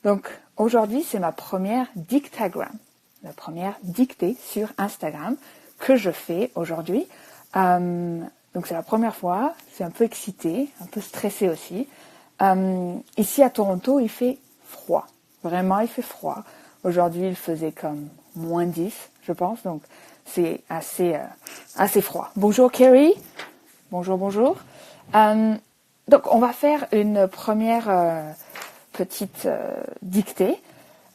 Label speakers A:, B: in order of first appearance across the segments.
A: Donc aujourd'hui, c'est ma première dictagram, la première dictée sur Instagram que je fais aujourd'hui. Donc c'est la première fois, c'est un peu excité, un peu stressé aussi. Ici à Toronto, il fait froid. Vraiment, il fait froid. Aujourd'hui, il faisait comme moins 10, je pense. Donc c'est assez froid. Bonjour Kerry. Bonjour. Donc on va faire une première petite dictée.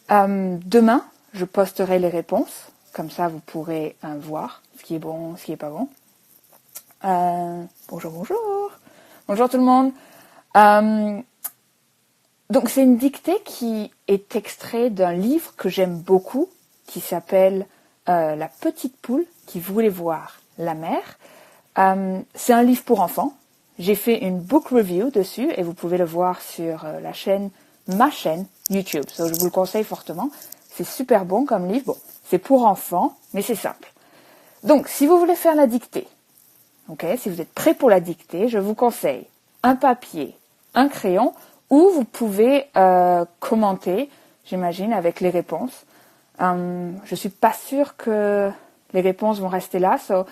A: Demain, je posterai les réponses. Comme ça, vous pourrez voir ce qui est bon, ce qui est pas bon. Bonjour. Bonjour tout le monde. Donc c'est une dictée qui est extrait d'un livre que j'aime beaucoup, qui s'appelle La petite poule qui voulait voir la mer. C'est un livre pour enfants. J'ai fait une book review dessus et vous pouvez le voir sur ma chaîne YouTube. So, je vous le conseille fortement. C'est super bon comme livre. Bon, c'est pour enfants, mais c'est simple. Donc, si vous voulez faire la dictée, si vous êtes prêt pour la dictée, je vous conseille un papier, un crayon, ou vous pouvez commenter, j'imagine, avec les réponses. Je suis pas sûre que les réponses vont rester là, so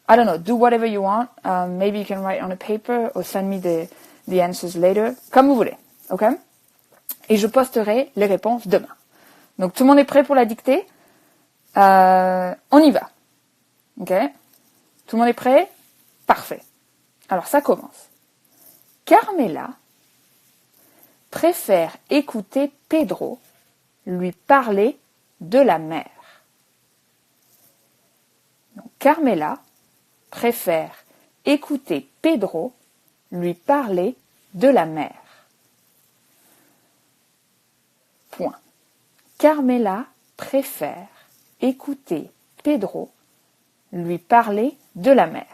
A: I don't know, do whatever you want. Maybe you can write on a paper or send me the answers later, comme vous voulez, ok? Et je posterai les réponses demain. Donc tout le monde est prêt pour la dictée? On y va, ok? Tout le monde est prêt? Parfait. Alors ça commence. Carmela préfère écouter Pedro lui parler de la mer. Donc, Carmela préfère écouter Pedro lui parler de la mer. Point. Carmela préfère écouter Pedro lui parler de la mer.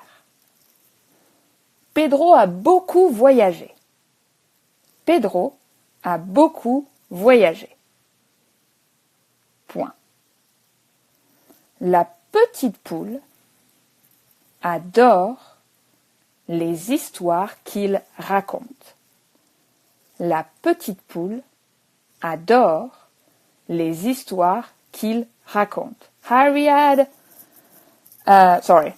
A: Pedro a beaucoup voyagé. Pedro a beaucoup voyagé. Point. La petite poule adore les histoires qu'il raconte. La petite poule adore les histoires qu'il raconte. Hi Riyad. Sorry.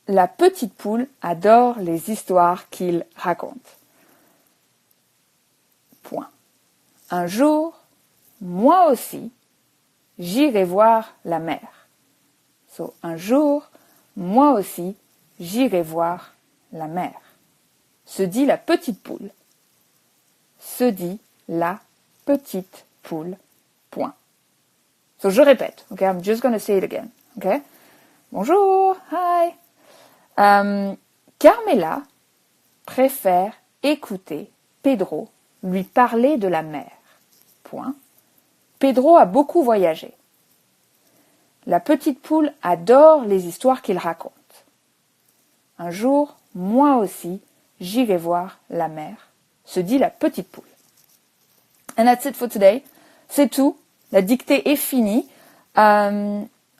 A: La petite poule adore les histoires qu'il raconte. Point. Un jour, moi aussi, j'irai voir la mer. So, un jour, moi aussi, j'irai voir la mer. Se dit la petite poule. Se dit la petite poule. Point. So, je répète. Okay, I'm just going to say it again. Okay? Bonjour. Hi. Carmela préfère écouter Pedro lui parler de la mer. Point. Pedro a beaucoup voyagé. La petite poule adore les histoires qu'il raconte. Un jour, moi aussi, j'irai voir la mer, se dit la petite poule. And that's it for today. C'est tout. La dictée est finie.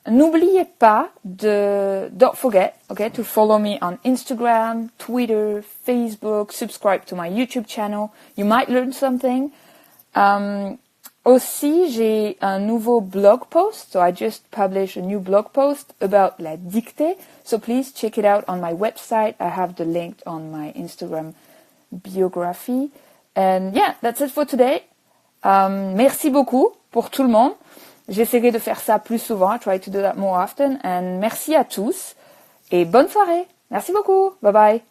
A: N'oubliez pas don't forget, to follow me on Instagram, Twitter, Facebook, subscribe to my YouTube channel. You might learn something. Aussi, j'ai un nouveau blog post. So I just published a new blog post about la dictée. So please check it out on my website. I have the link on my Instagram biography. And yeah, that's it for today. Merci beaucoup pour tout le monde. J'essaierai de faire ça plus souvent. I try to do that more often. And merci à tous. Et bonne soirée. Merci beaucoup. Bye bye.